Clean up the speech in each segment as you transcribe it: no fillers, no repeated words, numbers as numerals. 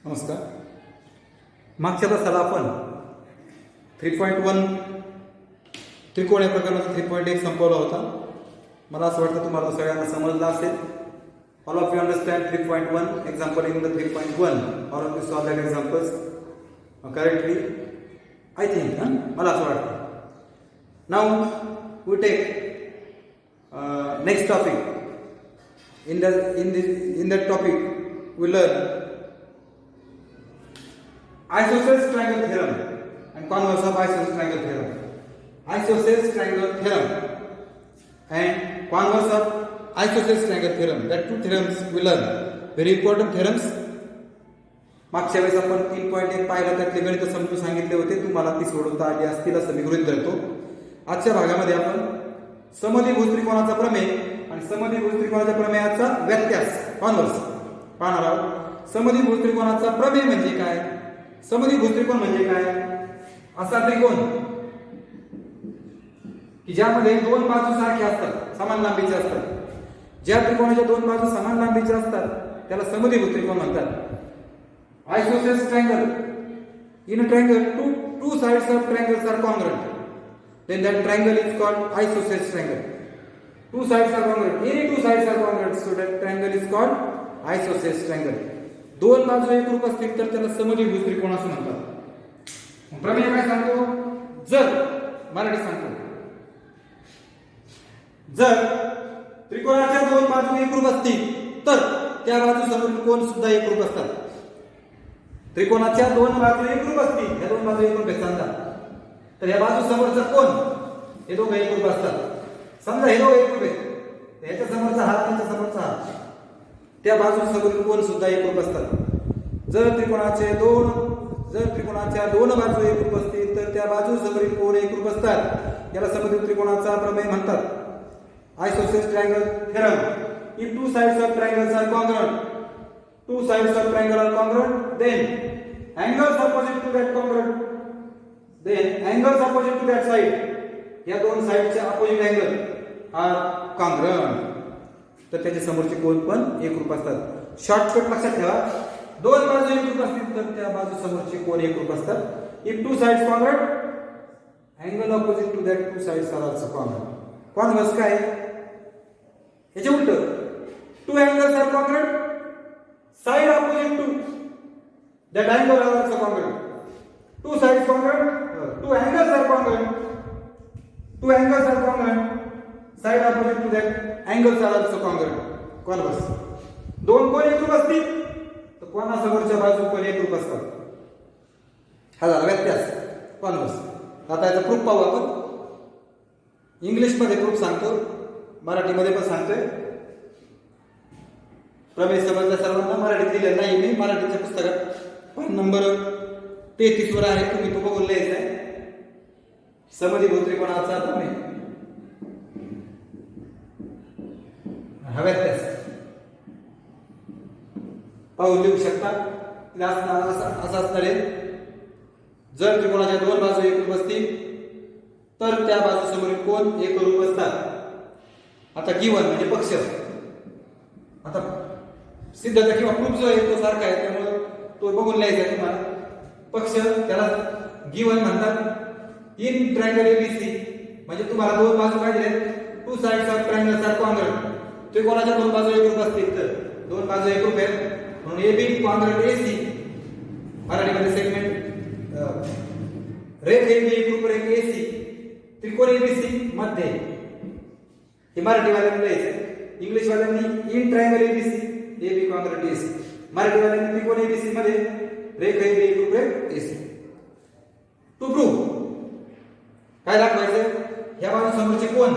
नमस्कार. मागच्या तासाला आपण 3.1 त्रिकोण या प्रकरणाचा 3.1 संपवला होता. मला असं वाटतं तुम्हाला सगळ्यांना समजलं असेल. All of you understand 3.1 example in the 3.1. All of you solve that examples correctly I think. मला असं वाटतं. Now we take next topic. in that topic we learn isosceles triangle theorem and converse of isosceles triangle theorem. Isosceles triangle theorem and converse of isosceles triangle theorem. That two theorems we learn. Very important theorems. मागच्या वेळेस आपण 3.1 पाहिलं त्यातले गणित समजून सांगितले होते. तुम्हाला ती सोडवता आली असतील असं मी गृहीत धरतो. आजच्या भागामध्ये आपण समद्विभुज त्रिकोणाचा प्रमेय आणि समद्विभुज त्रिकोणाच्या प्रमेयाचा व्यत्यास कॉन्व्हर्स पाहणार आहोत. समद्विभुज त्रिकोणाचा प्रमेय म्हणजे काय? समद्विभुज त्रिकोण म्हणजे काय? असा त्रिकोण की ज्यामध्ये दोन बाजू सारख्या असतात, समान लांबीच्या असतात. ज्या त्रिकोणाच्या दोन बाजू समान लांबीच्या असतात त्याला समद्विभुज त्रिकोण म्हणतात. Isosceles triangle. In a triangle two sides of triangles are congruent, then that triangle is called isosceles triangle. Two sides are congruent. Any two sides are congruent, so that triangle is called isosceles triangle. दोन बाजू एकरूप असतील तर त्याला समद्विभुज त्रिकोण असं म्हणतात. प्रमेय काय सांगतो? जर मराठी सांगतो, जर त्रिकोणाच्या दोन बाजू एकरूप असतील तर त्या बाजू समोरील कोण सुद्धा एकरूप असतात. त्रिकोणाच्या दोन बाजू एकरूप असतील, ह्या दोन बाजू एकरूप आहेत समजा, तर ह्या बाजू समोरचा कोण हे दोघं एकरूप असतात. समजा हे दोघं एकरूप आहेत, ह्याच्या समोरचा हा त्याच्या समोरचा हा, त्या बाजू समोरील कोण सुद्धा एकरूप असतात. जर त्रिकोणाच्या दोन बाजू एकरूप असतील तर त्या बाजू समोरील कोण एकरूप असतात. याला समद्विभुज त्रिकोणाचा प्रमेय म्हणतात. Isosceles triangle theorem. If two sides of triangles are congruent, two sides of triangle are congruent, then angles opposite to that congruent, then angles opposite to that side, या दोन साइडचे अपोजिट अँगल आर कॉन्ग्रुएंट, तर त्याच्या समोरचे कोण पण एकरूप असतात. Shortcut लक्षात ठेवा, दोन बाजू एकरूप असतील तर त्या बाजू समोरचे कोण एकरूप असतात. If two sides congruent, angle opposite to that two sides are also congruent. Converse काय? याचे उलट. Two angles are congruent, side opposite to that angle are also congruent. Two sides congruent, two angles are congruent. Two angles are congruent. Side opposite to that angles are also congruent. Converse. दोन कोण एकरूप असतील तर कोणासमोरच्या बाजू कोण एकरूप असतात. हा झाला व्यत्यास. कॉन्व्हर्स. आता याचा प्रूफ पाहू आपण. इंग्लिश मध्ये प्रूफ सांगतो, मराठीमध्ये पण सांगतोय. प्रमेय समजल्या सर्वांना. मराठीत दिलेलं नाही मी, मराठीच्या पुस्तकात पण नंबर 33 वर आहे, तुम्ही तो बघून लिहायचा आहे. समद्विभुज त्रिकोणाचा प्रमेय हा व्यत्यास पाहून लिहू शकता. असं असणार आहे, जर त्रिकोणाच्या दोन बाजू एकरूप असतील तर त्या बाजू समोरील कोण एकरूप असतात. आता गिवन म्हणजे पक्ष. आता सिद्धता किंवा प्रूफ जो आहे तो सारखा आहे, त्यामुळे तो बघून लिहायचा आहे तुम्हाला. पक्ष त्याला गिवन म्हणतात. इन ट्रायंगल एबीसी म्हणजे तुम्हाला दोन बाजू पाहिजे, two sides of triangle are congruent. त्रिकोणाच्या दोन बाजू एकरूप असतील तर दोन बाजू एकरूप आहेत म्हणून एबी कॉन्ग्रुएंट एसी. मराठीमध्ये सेगमेंट रेख एबी एकरूप रेख एसी, त्रिकोण एबीसी मध्ये. हे मराठीवाल्यांनी लिहायचं. इंग्लिश वाल्यांनी in triangle ABC AB congruent AC. मराठीवाल्यांनी त्रिकोण एबीसी मध्ये रेख एबी एकरूप रेख एसी. टू प्रूव्ह काय दाखवायचं? ह्या बाजू समोरचे कोण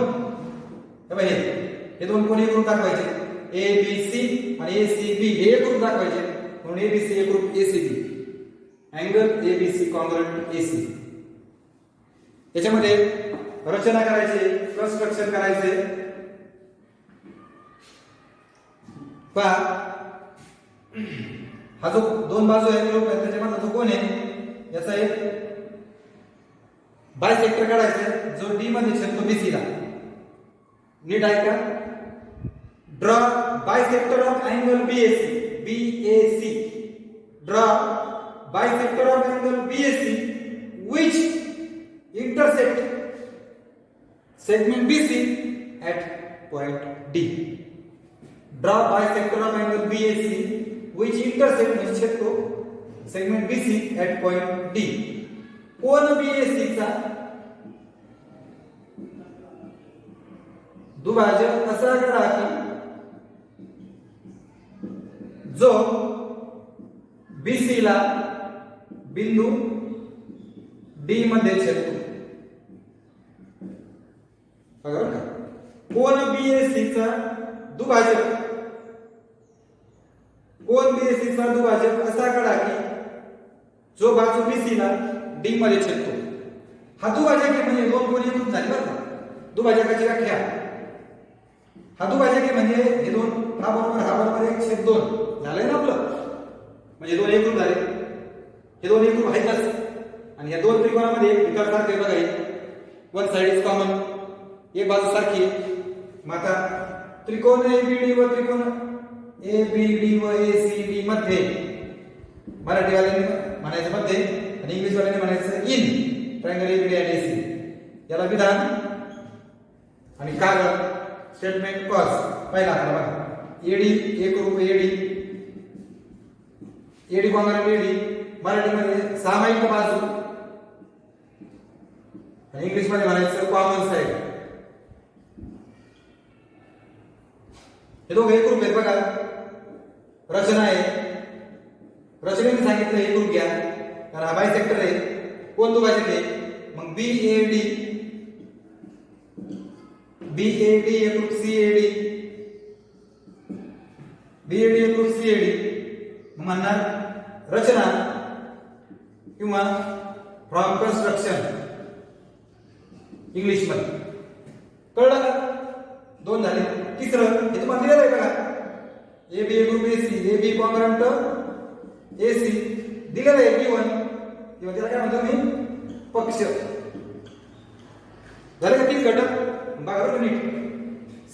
हे दोन कोण एकरूप दाखवायचे. ए बी सी आणि ए सी बी हे एकरूप दाखवायचे म्हणून ए बी सी एकरूप A C B. Angle A B C congruent A C. याच्यामध्ये रचना करायची, कन्स्ट्रक्शन करायचे. पहा, हा जो दोन बाजू आहे त्याच्यामध्ये जो कोण आहे याचा एक बायसेक्टर काढायचा जो डी मध्ये छेदतो बीसी ला. नीट ऐका. Draw bisector of angle BAC. BAC draw bisector of angle BAC which intersect segment BC at point D. Draw bisector of angle BAC which intersect म्हणजे छेदतो segment BC at point D. Cone BAC चा दुभाजक असा करा की जो BC ला बिंदू D मध्ये छेदतो. बरोबर का? कोन BAC चा दुभाजक असा काढा की जो बाजू BC ला D मध्ये छेदतो. हा दुभाजक आहे म्हणजे दोन कोन एकरूप झाले बरं का? दुभाजकाची व्याख्या हा दुभाजक आहे म्हणजे हे दोन हा बरोबर 1/2 झालंय ना आपलं, म्हणजे दोन एकरूप झाले. हे दोन एकरूप आहेतच आणि या दोन त्रिकोणामध्ये विकार सारखे बघा, वन साइड इज कॉमन, एक बाजू सारखी आहे. मग आता त्रिकोण ABD व त्रिकोण ABD व ACD मध्ये मराठीवाल्याने म्हणायचं मध्ये आणि इंग्लिशवाल्याने म्हणायचं इन ट्रायंगल ABD आणि AC. याला विधान आणि कारण स्टेटमेंट कॉज. पहिला आकडा बघा, AD एकरूप AD कॉमन AD मराठीमध्ये सामायिक बाजू आणि इंग्लिश मध्ये म्हणायचं कॉमन साइड. हे दोघे एकरूप आहेत बघा. रचना आहे, रचनेने सांगितलं एकरूप घ्या कारण हा बायसेक्टर आहे. कोण दुभाजक आहे मग BAD एकरूप CAD मग म्हणणार रचना किंवा फ्रॉम कन्स्ट्रक्शन इंग्लिश मध्ये. कळलं का? दोन झाले. तिसरं हे तुम्हाला दिलेलं आहे बघा, AB एकरूप AC AB कॉन्ग्रंट AC दिलेलं आहे B1 किंवा त्याला काय म्हणतो मी पक्ष. झाले का? 3 घटक बघा बरं नीट.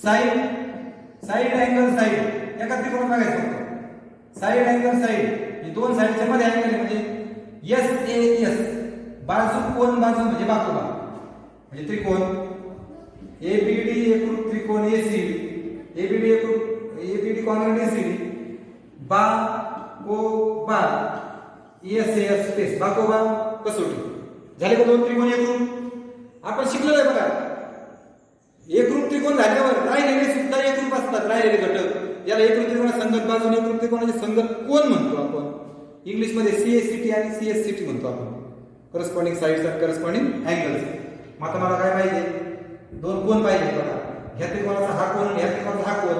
साइड अँगल साइड एका त्रिकोणात बघायचं. साइड अँगल साइड ही दोन साइडच्या मध्ये अँगल म्हणजे SAS बाजू कोन बाजू म्हणजे बाजूबा म्हणजे त्रिकोण ABD एकरूप त्रिकोण ACD ABD कॉन्ग्रंट ACD बाकोबा SAS स्पेस बाकोबा कसोटी. झाले का? दोन त्रिकोण एकरूप आपण शिकलेलं आहे बघा. एकरूप त्रिकोण झाल्यावर राहिलेले सुद्धा एकरूप असतात. राहिलेले घटक याला एकरूप त्रिकोणाचे संगत बाजू आणि एकरूप त्रिकोणाचे संगत कोन म्हणतो आपण. इंग्लिश मध्ये CACT आणि CSCT म्हणतो आपण, करस्पॉन्डिंग साइड्स आणि करस्पॉन्डिंग अँगल्स. मग आता मला काय पाहिजे? दोन कोन पाहिजे बघा. ह्या त्रिकोणाचा हा कोन आणि ह्या त्रिकोणाचा हा कोन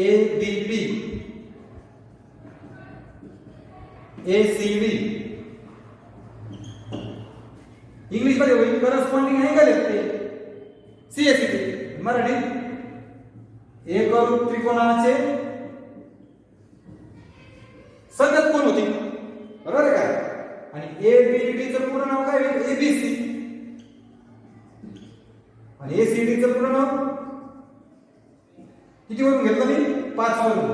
ABD ACD इंग्लिश मध्ये होईल करस्पॉन्डिंग अँगल आहे CACT. मराठीत एकरूप त्रिकोणाचे संगत कोन होती. बरोबर का? आणि ABD चं पूर्ण नाव काय होईल? ABC आणि ACD चं पूर्ण नाव किती वरून घेतलं मी? 5 वरून.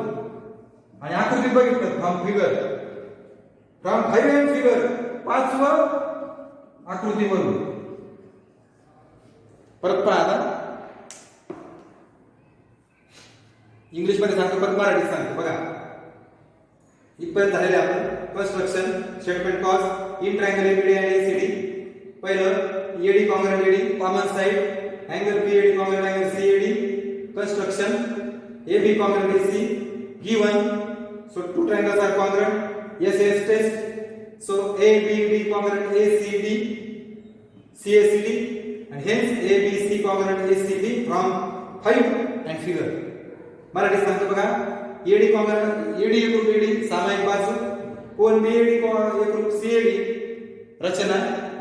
आणि आकृतीत बघितलं फ्रॉम फाइव अँड फिगर 5 व आकृतीवरून. परत पहा आता इंग्लिश मध्ये सांगतो, परत मराठीत सांगतो बघा. इथपर्यंत झालेले आपण construction statement cause in triangle ABD आणि ACD. पहिलं AD congruent AD common side angle BAD congruent angle CAD construction AB congruent AC given, so two triangles are congruent, SAS test, so ABD congruent ACD CACD and hence ABC congruent ACD from 5 and figure. Marathi सांगतो बघा. AD congruent AD एकरूप AD सामायिक बाजू, कोन BAD एकरूप CAD रचना,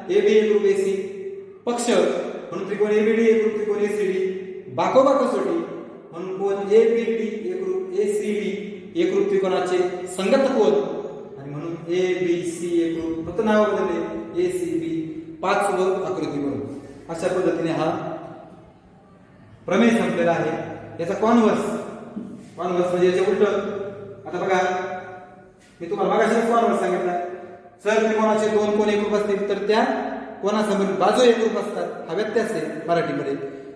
AB एकरूप AC पक्ष म्हणून त्रिकोण ABD एकरूप त्रिकोण ACD बाकोबा कसोटी म्हणून कोन ABD एकरूप ACD एकरूप त्रिकोणाचे संगत कोन आणि म्हणून ABC एकरूप फक्त नाव बदलले ACB 5 व आकृतीवरून. अशा पद्धतीने हा प्रमेय संपलेला आहे. याचा कॉन्व्हर्स म्हणजे याच्या उलट. आता बघा मी तुम्हाला मागाशीच फॉर्म्युला सांगितला. जर त्रिकोणाचे दोन कोन एकरूप असतील तर त्या कोणासमोर बाजू एकरूप असतात. हा व्यत्यास आहे मराठीमध्ये.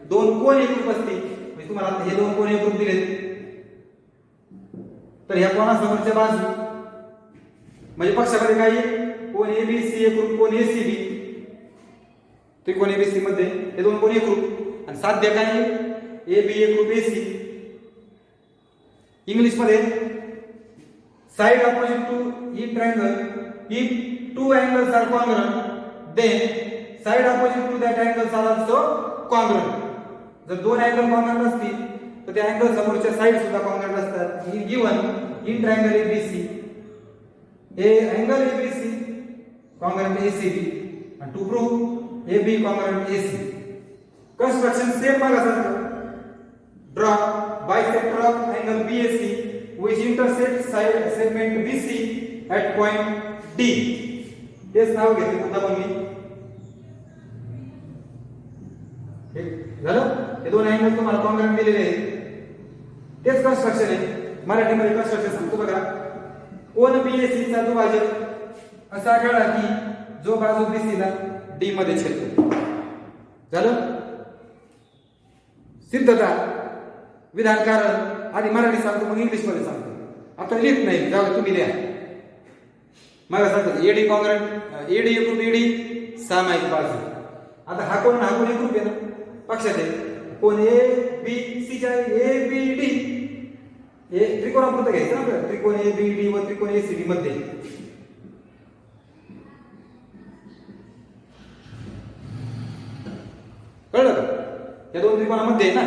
दोन कोन एकरूप असतील म्हणजे तुम्हाला आता हे दोन कोन एकरूप दिलेत तर ह्या कोणासमोरच्या बाजू म्हणजे पक्षामध्ये काय येईल? कोन एबीसी एकरूप कोन एसीबी. त्रिकोण एबीसी मध्ये हे दोन कोन एकरूप आणि साध्य काय आहे? एबी एकरूप एसी. इंग्लिश मध्ये side opposite to E triangle if two angles are congruent then side opposite to that angles are also congruent. जर दोन अँगल कॉन्ग्रुएंट असतील तर त्या अँगल समोरच्या साइड सुद्धा कॉन्ग्रुएंट असतात. Given in triangle ABC A angle ABC congruent ACB and to prove AB congruent AC construction same मागासारखं. draw bisector of angle BAC which intersects side segment BC at point D. हेच नाव घेतले पुन्हा पण मी. झालं. हे दोन angle तुम्हाला congruent दिलेले आहेत. तेच कन्स्ट्रक्शन आहे. मराठीमध्ये कन्स्ट्रक्शन सांगतो बघा. कोन BAC चा दुभाजक असा कळला की जो बाजू BC ला D मध्ये छेदतो. झालं. सिद्धता विधान कारण आधी मराठी सांगतो मग इंग्लिश मध्ये सांगतो. आता लिहित नाही जाऊ तुम्ही लिहा. मग सांगतो एडी कॉन्ग्रुएंट एडी एकरूप एडी सामायिक बाजू. आता हा कोण एकरूप आहे ना पक्षात आहे. कोण ए बी सी च्या ए बी डी हे त्रिकोणापुरतं घ्यायचं ना. त्रिकोण ए बी डी व त्रिकोण ए सी डी मध्ये कळलं का? या दोन त्रिकोणामध्ये ना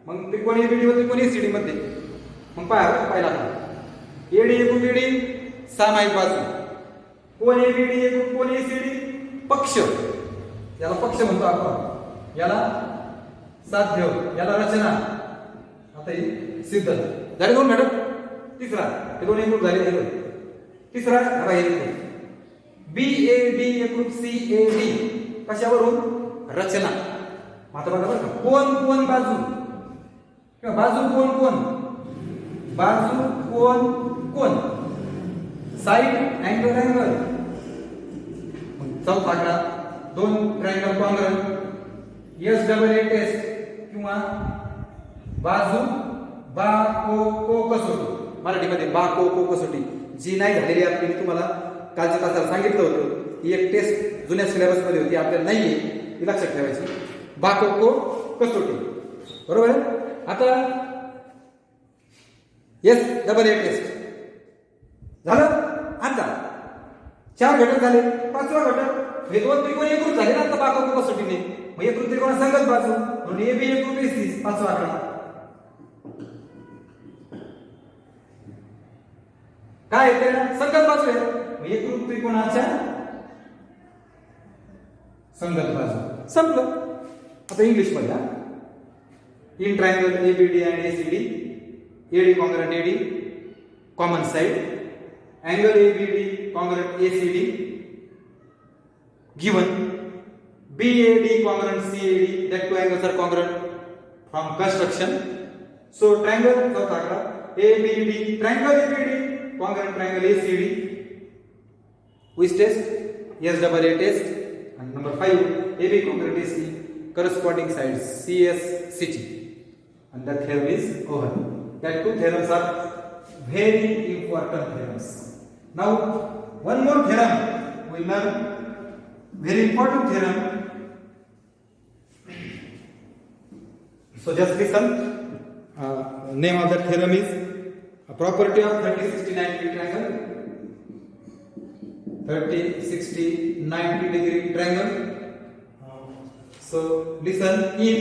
मग त्रिकोण एबीडी व त्रिकोण एसीडी मध्ये मग पाहिला एडी एकूण एडी सामायिक बाजू. कोण एबीडी एकूण कोण एसीडी पक्ष. याला पक्ष म्हणतो आपण. याला साध्य याला रचना. आता ही सिद्ध झाले दोन घटक. तिसरा हे दोन एकरूप झाले. तिसरा बी ए डी एकरूप सी ए डी कशावरून? रचना. आता बघा बरं कोण कोण बाजू किंवा बाजू कोण कोण बाजू कोण कोण साइड अँगल अँगल. चौथा आकडा दोन triangle congruent S double A test किंवा बाजू बा को कसोटी. मराठीमध्ये बा को कसोटी जी नाही झालेली आपली मी तुम्हाला कालच्या तासाला सांगितलं होतं. ही एक टेस्ट जुन्या सिलेबस मध्ये होती आपल्याला नाहीये ती लक्षात ठेवायची. बाको कसोटी बरोबर आहे. आता एस डबल ए टेस्ट झालं. आता चार घटक झाले. पाचवा घटक हे दोन त्रिकोण एकरूप झाले ना आता बाको कसोटीने. मग एकरूप त्रिकोण संगत बाजू म्हणून ए बी एकरूप एसी पाचवा आकडा. काय येते ना संगत बाजू आहे. मग एकरूप त्रिकोणाच्या संगत बाजू संपलं. आता इंग्लिश मध्ये in triangle ABD and ACD AD congruent AD common side angle ABD congruent ACD given BAD congruent CAD that two angles are congruent from construction. So triangle चौथा आकडा ABD triangle ABD congruent triangle ACD which test S double A test. And number 5 AB congruent AC corresponding sides CSCT and the theorem is over. That two theorems are very important theorems. Now one more theorem we learn, very important theorem. So just listen. Name of that theorem is a property of 30, 60, 90 triangle. 30, 60, 90 degree triangle. So listen. If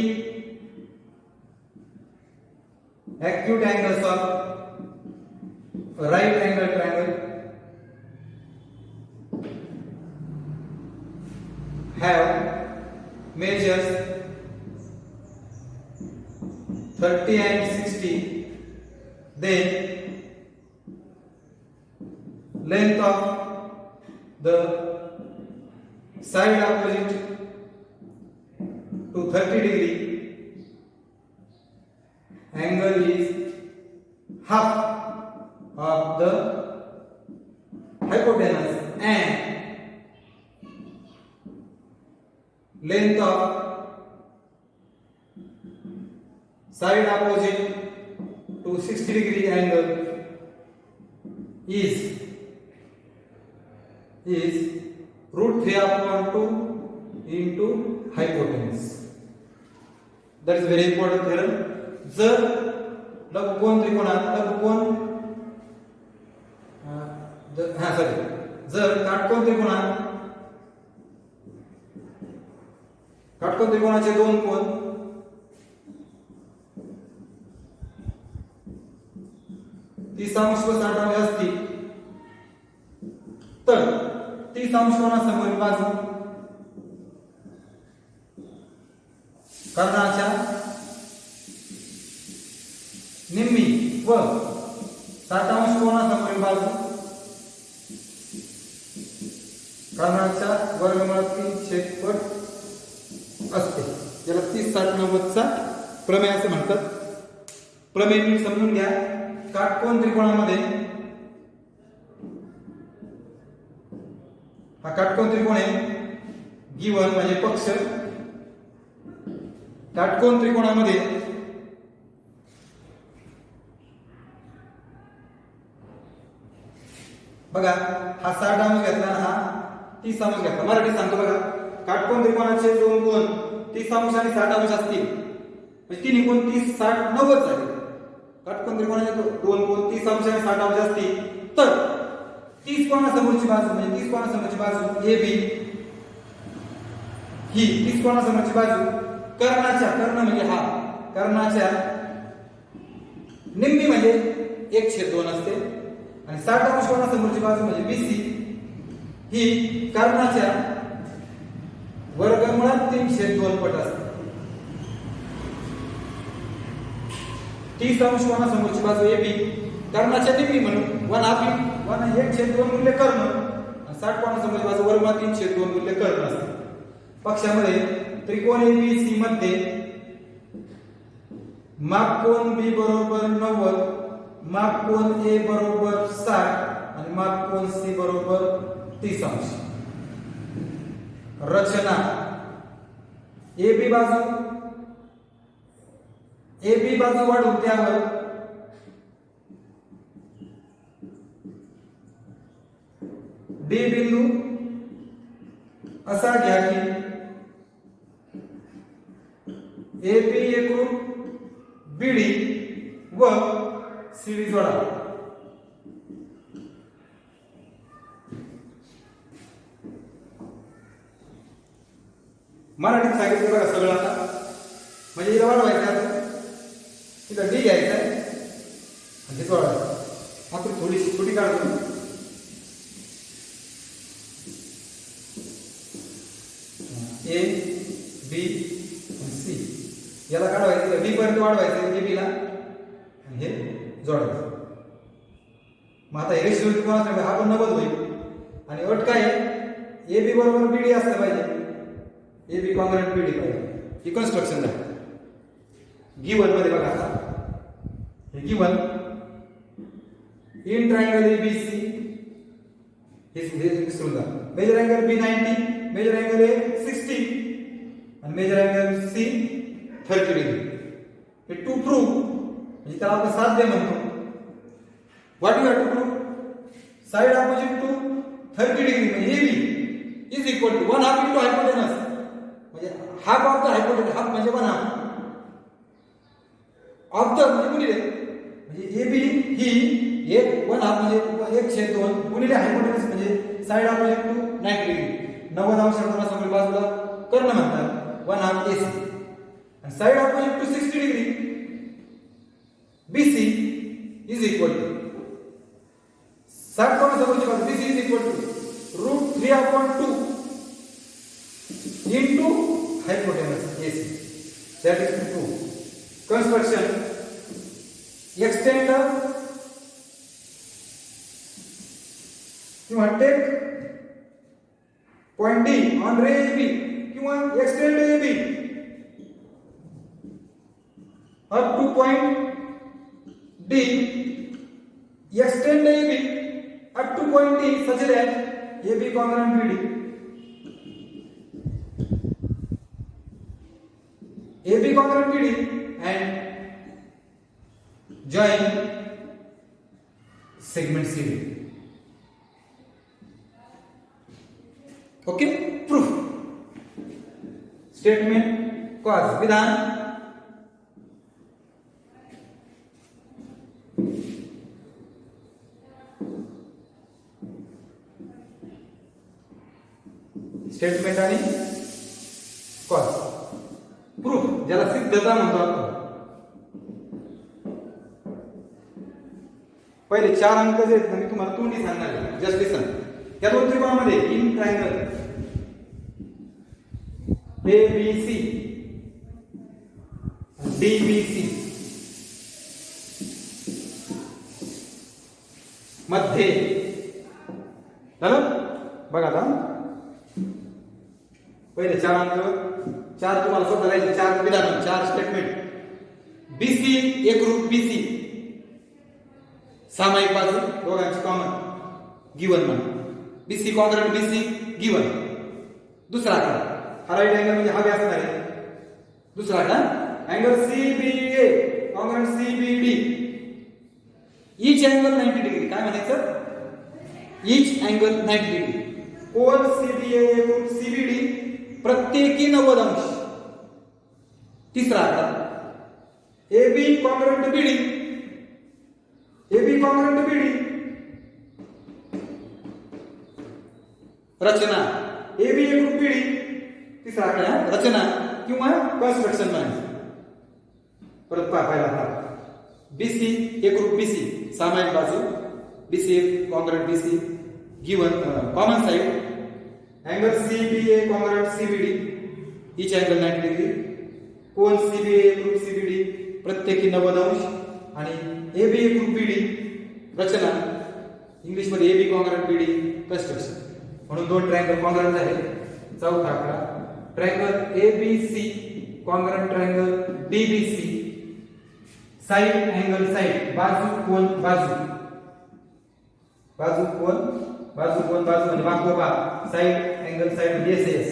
acute angles of a right angle triangle have measures 30 and 60, then length of the side opposite to 30 degree angle is half of the length of side opposite to 60-degree angle is root 3/2 into hypotenuse. That is very important theorem. जर लघुकोण त्रिकोणात जर काटकोन त्रिकोणाचे दोन कोन 30 अंश व 60 अंश असतील तर 30 अंश कोनासमोरील बाजू कर्णाच्या निम्मी व 60 अंश कोनासमोरील बाजू कर्णाच्या वर्गमूळात 3/पट असते. याला 30-60-90 चा प्रमेय असे म्हणतात. प्रमेय नीट समजून घ्या. काटकोन त्रिकोणामध्ये हा काटकोन त्रिकोण आहे. गिवन म्हणजे पक्ष. काटकोन त्रिकोणामध्ये बघा हा 60 अंश घेतला आणि हा 30 अंश घेतला. मराठी सांगतो बघा. काटकोन त्रिकोणाचे दोन कोन 30 अंश आणि 60 अंश असतील म्हणजे तिन्ही कोन 30, 60, 90 झाले. काटकोन त्रिकोणाचे दोन कोन 30 अंश आणि 60 अंश असतील तर 30 कोनासमोरची बाजू म्हणजे 30 कोनासमोरची बाजू AB ही 30 कोनासमोरची बाजू कर्ण म्हणजे हा कर्णाच्या निम्मी म्हणजे 1/2 असते आणि 60 अंश कोनासमोरची बाजू म्हणजे BC ही कर्णाच्या वर्गमूळात 3/2 पट असते. 30 अंश कोनासमोरची बाजू AB कर्णाच्या निम्मी म्हणून 1/2 गुणिले कर्ण आणि 60 कोनासमोरची बाजू वर्गमूळात 3/2 गुणिले कर्ण असते. पक्षामध्ये त्रिकोण ABC मध्ये मापकोन B बरोबर 90, मापकोन A बरोबर 60 आणि मापकोन C बरोबर 30 अंश. रचना AB बाजू वाढवून त्यावर D बिंदू असा घ्या की AB एकूण BD व CD जोडा. मराठीत सांगितलं बघा सगळं आता. म्हणजे इथं वाढवायचं आहे, इथं D घ्यायचं आहे आणि हे जोडायचं. आपण थोडीशी छोटी काढतो. A B आणि C याला काढवायचं, D पर्यंत वाढवायचं AB ला आणि हे जोडायचं. मग आता हे रेषीय त्रिकोणासाठी हा पण 90 होईल आणि अट काय आहे AB बरोबर BD असलं पाहिजे. AB कॉन्ग्रुएंट BD पाहिजे. ही कन्स्ट्रक्शन आहे. गिवन मध्ये बघा आता हे गिवन इन ट्रायंगल ABC हे विसरून जा. Major angle B 90, major angle A 60 आणि मेजर अँगल C 30 डिग्री. हे टू प्रूव्ह म्हणजे त्याला आपण साध्य म्हणतो. What you have to prove? Side opposite to 30 degree म्हणजे AB is equal to 1/2 into hypotenuse म्हणजे half of the hypotenuse. Half म्हणजे 1/2 ऑफ द म्हणजे गुणिले म्हणजे AB ही 1/2 म्हणजे 1/2 गुणिले हायपोटेन्यूस म्हणजे साइड ऑपोजिट टू 90 डिग्री. 90 अंश कोनासमोरील बाजूला कर्ण म्हणतात 1/2 AC आणि side opposite to 60 degree BC is equal to 60 कोनासमोरची बाजू BC is equal to root 3/2 into hypotenuse AC. That is true. Construction. Extend the किंवा take point D on ray AB किंवा extend AB up to point D. Extend AB up to point D such that AB congruent BD. congruent BD and join segment CD. Okay, proof. Statement, cause, विधान. Statement आणि cause. Proof ज्याला सिद्धता म्हणतो आपण. पहिले 4 अंक जे आहेत ना मी तुम्हाला तोंडी सांगणार आहे. जस्ट लिसन. या दोन त्रिकोणामध्ये इन ट्रायंगल ABC DBC मध्ये झालं बघा. आता पहिले 4 अंक 4 तुम्हाला स्वतः लिहायचे. 4 विधान 4 स्टेटमेंट. BC एकरूप BC सामायिक बाजू दोघांची कॉमन गिवन म्हणा. BC congruent BC given. दुसरा आकडा हा राईट अँगल म्हणजे हा व्यास आहे. दुसरा आकडा angle CBA congruent CBD each angle 90 degree. काय म्हणायचं? Each angle 90 degree. कोन CBA एकरूप CBD प्रत्येकी 90 अंश. तिसरा आकडा AB congruent BD AB congruent BD रचना AB एकरूप BD. तिसरा आकडा रचना किंवा कन्स्ट्रक्शन म्हणायचं. परत पाहायला भाग BC एकरूप BC सामायिक बाजू BC congruent BC given common side angle CBA congruent CBD each angle 90 degree. कोन CBA एकरूप CBD प्रत्येकी 90 अंश आणि AB एकरूप BD रचना इंग्लिश मध्ये AB कॉन्ग्रंट BD कन्स्ट्रक्शन. म्हणून दोन ट्रायंगल कॉन्ग्रंट झाले. चौथा आकडा triangle ABC congruent triangle DBC side angle side बाजू कोन बाजू बाजू कोन बाजू कोन बाजू म्हणजे बाजूबा side angle side SAS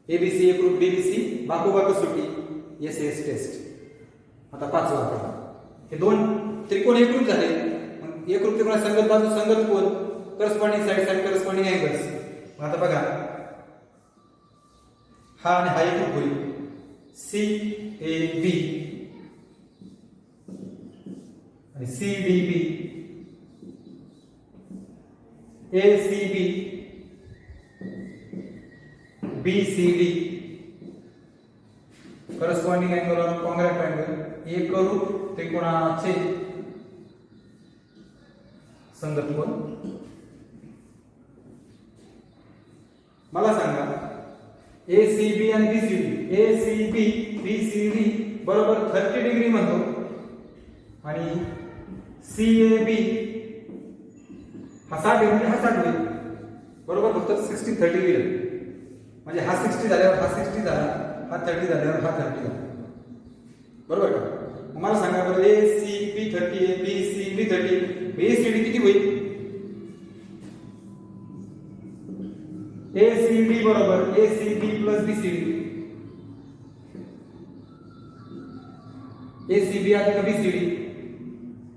ABC एकरूप DBC बाजूबा कसोटी SAS टेस्ट. आता पाचवा आकडा. हे दोन त्रिकोण एकरूप झाले. एकरूप त्रिकोण संगत बाजू संगत कोन corresponding side side corresponding angles. आता बघा हा आणि हा एकरूप होईल. CAB आणि CDB ACB BCD corresponding angle on congruent angle एकरूप त्रिकोणाचे संगत कोन. मला सांगा ACB आणि BCD ACB BCD बरोबर 30 डिग्री म्हणतो आणि CAB हा 60 म्हणजे हा 60 होईल बरोबर. फक्त 60 30 होईल म्हणजे हा 60 झाल्यावर हा 60 झाला हा 30 झाल्यावर हा 30 झाला बरोबर का. मला सांगा बरं ACB 30 BCD 30 ACD किती होईल? ACD बरोबर ACB प्लस BCD ACB अधिक BCD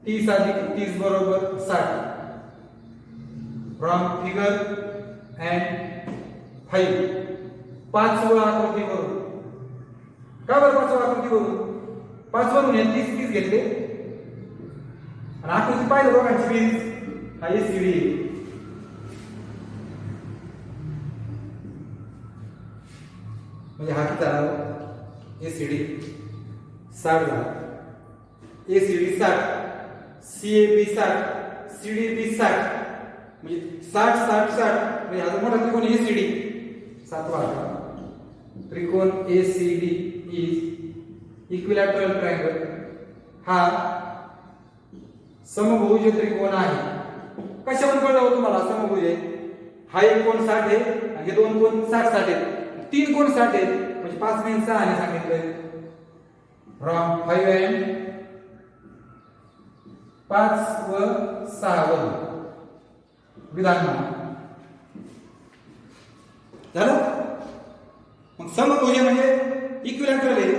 30 अधिक 30 बरोबर 60. फ्रॉम फिगर अँड 5 पाचवा आकृती वरून. का बरं पाचवा आकृती वरून? 5 वरून 30 घेतले आणि आकृती पाहिलं दोघांची बेरीज हा ACD म्हणजे हा किती झाला? ACD 60 झाला. ACD 60 CAB 60 CDB 60 म्हणजे 60 60 60 म्हणजे हा मोठा त्रिकोण ACD. सातवा त्रिकोण ACD इज इक्विलॅटरल ट्रायंगल. हा समभुज त्रिकोण आहे. कशावरून कळलं तुम्हाला समभुज आहे? हा एक कोण 60 आहे आणि हे दोन कोण 60 60 आहेत. 3 कोण 60 आहेत म्हणजे 5 ने 6 ने सांगितलंय. फ्रॉम 5 अँड 5 व 6 वरून विधान झालं. मग समभुज म्हणजे इक्विलॅटरल आहे,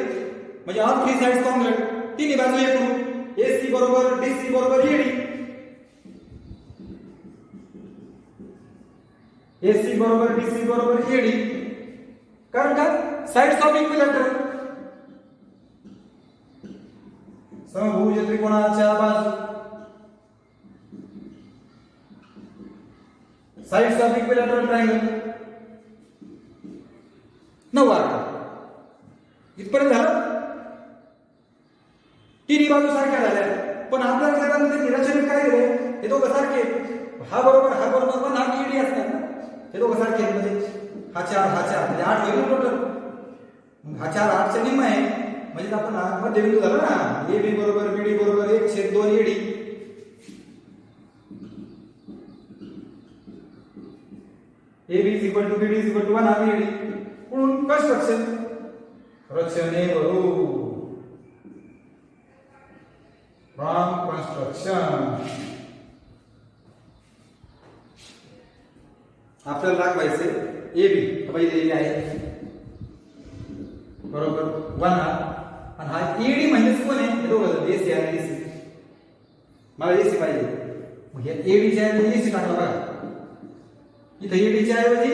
म्हणजे ऑल थ्री साइड्स कॉन्ग्रुएंट, तिन्ही बाजू एकरूप. AC बरोबर DC बरोबर AD, AC बरोबर DC बरोबर AD. कारण का साइड्स ऑफ इक्विलॅटरल, समभुज त्रिकोणाच्या बाजू, साइड्स ऑफ इक्विलॅटरल ट्रायंगल. 9 इथपर्यंत झालं. तिन्ही बाजू सारख्या झाल्या, पण आपल्याला जगामध्ये निराशेने काय केलंय, हे दोघं सारखे, हा बरोबर पण हा AD असतात ना, हे दोघं सारखे आहेत. म्हणजे हा 4 म्हणजे 8 होईल टोटल. हा 4 8च्या निम्म आहे, म्हणजे आपण मध्यबिंदू झाला ना. AB बरोबर BD बरोबर 1/2 AD. AB is equal to BD is equal to 1 AD. म्हणून कंस्ट्रक्शन रचने वरून फ्रॉम कंस्ट्रक्शन आपल्याला दाखवायचे AB पहिले AB आहे बरोबर 1 आणि हा AD म्हणजेच कोण आहे, हे दोघं AC आणि DC. मला AC पाहिजे, मग हे AD च्या ऐवजी AC टाकला बघा. इथे AD च्या ऐवजी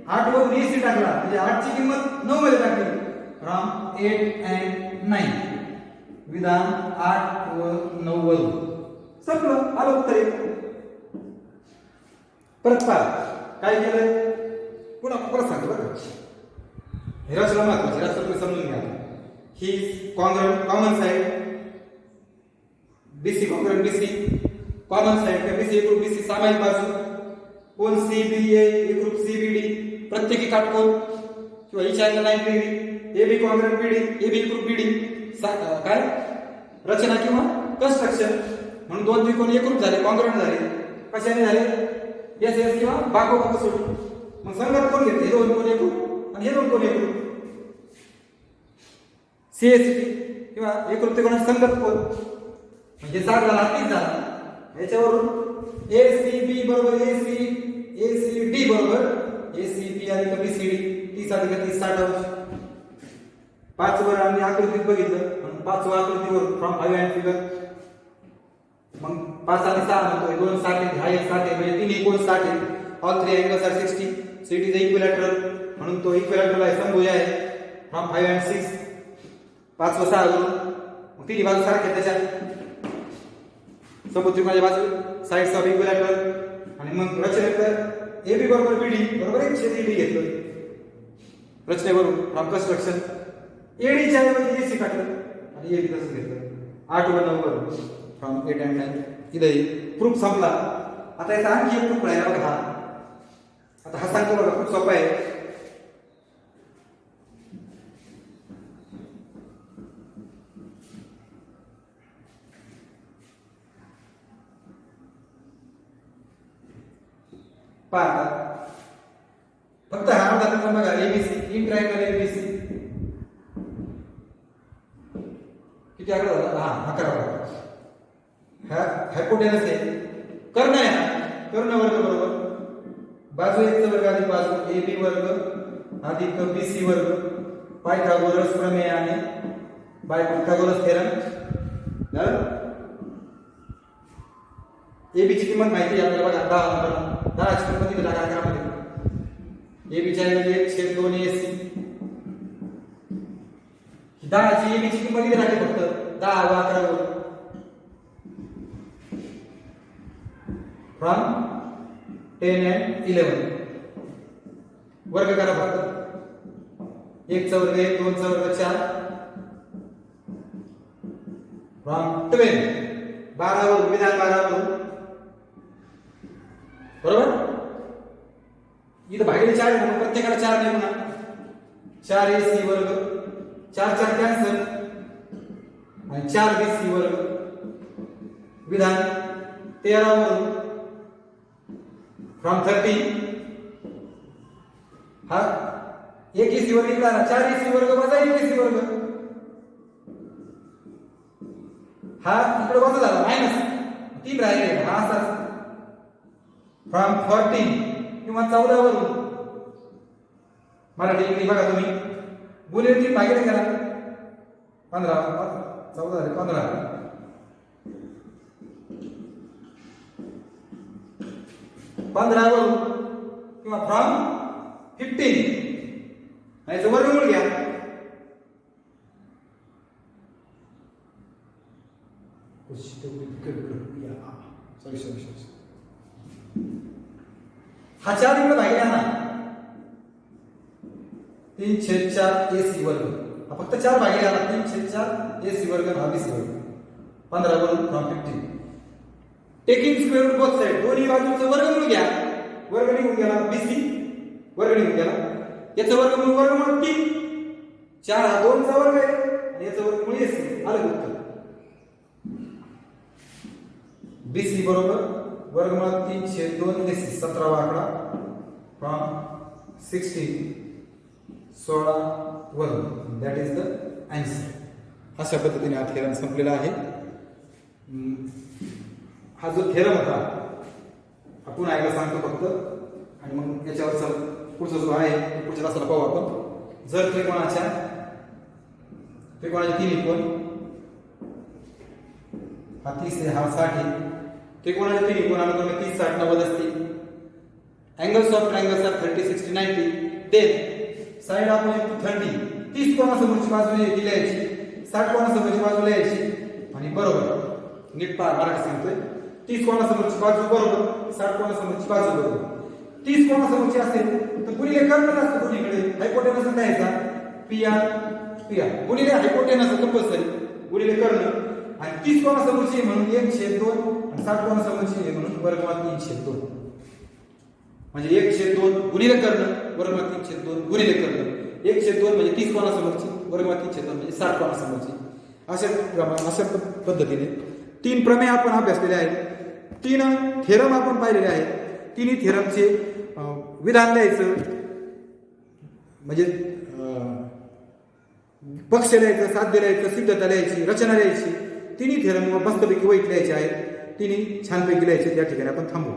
8 वरून AC टाकला, म्हणजे 8 ची किंमत 9 मध्ये टाकली. फ्रॉम 8 and 9, विधान 8 व 9 वरून संपलं, आलं उत्तर. परत पहा काय केलंय, पुन्हा परत सांगतो बरं. हे रचना महत्वाची, रचना तुम्ही समजून घ्या. ही congruent common side BC congruent BC, common side का BC एकरूप BC, सामायिक बाजू, कोन CBA एकरूप CBD, प्रत्येकी काटकोन किंवा each angle 90 degree, AB congruent BD, AB एकरूप BD. काय रचना किंवा कंस्ट्रक्शन म्हणून दोन त्रिकोण एकरूप झाले, कॉन्ग्रुएंट झाले. कशाने झाले, SS किंवा बाको सोडून. मग संगत कोण घेतले, हे दोन कोण एकरूप आणि हे दोन कोण एकरूप. CST किंवा एकरूप त्रिकोणाचे संगत कोण, म्हणजे 4 झाला 30 झाला. याच्यावरून ACB बरोबर ACD बरोबर ACB अधिक BCD, 30 अधिक 30 60. 5 वर आम्ही आकृतीत बघितलं, म्हणून 5व्या आकृतीवर फ्रॉम 5 अँड फिगर. मग 5 आणि 6 म्हणतोय 2 60, हा एक 60 म्हणजे तिन्ही कोण 60. All three angles are 60. So it is equilateral, म्हणून तो इक्विलॅटरल आहे, समभुज आहे. फ्रॉम 5 अँड 6, 5 व 6 वरून मग तिन्ही बाजू सारख्या त्याच्या समभुज त्रिकोणाच्या बाजू, साइड्स ऑफ इक्विलॅटरल. आणि मग रचनेत AB बरोबर BD बरोबर 1/3 घेतलं रचनेवरून फ्रॉम कंस्ट्रक्शन. AD च्या ऐवजी AC टाकलं आणि AB तसंच घेतलं. 8 व 9 वर फ्रॉम 8 and 9. इथे प्रूफ संपला. आता याचा आणखी एक प्रूफ राहिला बघा. आता हा सांगतो बघा, खूप सोपा आहे. पहा फक्त हा दाखवा बघा, ABC इन ट्रायंगल ABC किती आकडा झाला, हा 11 बघा. हा हायपोटेनस आहे, कर्ण आहे ना, कर्ण वर्ग बरोबर बाजू एक वर्ग अधिक बाजू AB वर्ग अधिक BC वर्ग, पायथागोरस प्रमेय आणि पायथागोरस थेरम. AB ची किंमत माहिती आहे आपल्याला बघा, 10 ची किंमत इथे टाका अकरामध्ये. AB च्या ऐवजी 1/2 AC, 10 ची AB ची किंमत इथे टाका फक्त 10 व 11 वर. फ्रॉम 10 and 11 वर्ग करा फक्त. 1 चा वर्ग 1, 2 चा वर्ग 4. फ्रॉम 12 12 वर विधान 12 वर बरोबर. इथं भागिले 4 म्हणून प्रत्येकाला 4 नाही म्हणा. 4 AC वर्ग, 4 4 कॅन्सल आणि 4 BC वर्ग, विधान 13 वरून फ्रॉम 30. हा 1 AC वर्ग इकडे आला, 4 AC वर्ग वजा 1 AC वर्ग, हा इकडे वजा झाला मायनस 3 राहिले. हा असाच फ्रॉम 14 किंवा 14 वरून मराठी इंग्लिश बघा तुम्ही. गुणिले 3 भागिले करा 15 14 झाले 15. 15 वरून किंवा फ्रॉम 15 याचं वर्गमूळ घ्या. हा 4 इकडे भागिले ना 3/4 AC वर्ग. हा फक्त 4 भागिले आला 3/4 AC वर्ग हा 20 वर्ग. 15 वरून from 15. Taking square root both side दोन्ही बाजूचं वर्गमूळ घ्या. वर्ग निघून गेला BC वर्ग निघून गेला. याचं वर्गमूळ 3. 4 हा 2 चा वर्ग आहे आणि याचं वर्गमूळ AC आलं उत्तर. BC बरोबर वर्गमूळ 3/2 AC 17वा आकडा फ्रॉम 16 वर्ग. That is the answer. अशा पद्धतीने हा थेरम संपलेला आहे. हा जो थेरम होता आपण ऐकायला सांगतो फक्त आणि मग याच्यावरचा पुढचा जो आहे पुढच्या तासाला पाहू आपण. जर त्रिकोणाच्या तिन्ही कोण हा 30 आहे हा 60 आहे. त्रिकोणाच्या तिन्ही कोण अनुक्रमे 30 60 90 असतील. Angles of triangles are 30 60 90. Then side opposite to 30 30 कोणासमोरची बाजू लिहायची 60 कोणासमोरची बाजू लिहायची आणि बरोबर नीट पहा मराठी सांगतोय. 30 कोणासमोरची बाजू बरोबर 60 कोणासमोरची बाजू बरोबर. 30 कोणासमोरची असेल तर गुणिले कर्ण असतं दोन्हीकडे. हायपोटेनस द्यायचा PR गुणिले हायपोटेनस कंपल्सरी गुणिले कर्ण. आणि 30 कोणासमोरची म्हणून 1/2 आणि 60 कोणासमोरची म्हणून वर्गमूळ 3/2. म्हणजे 1/2 गुणिले कर्ण वर्गमूळ 3/2 गुणिले कर्ण. 1/2 म्हणजे 30 कोणासमोरची वर्गमूळ 3/2 म्हणजे 60 कोणासमोरची. अशा पद्धतीने 3 प्रमेय आपण अभ्यासलेले आहेत. 3 थेरम आपण पाहिलेले आहेत. तिन्ही थेरमचे विधान द्यायचं म्हणजे पक्ष लिहायचं साध्य लिहायचं सिद्धता लिहायची रचना लिहायची. तिन्ही थेरम मस्तपैकी वाईट लिहायचे आहेत. तिन्ही छानपैकी लिहायचे. या ठिकाणी आपण थांबू.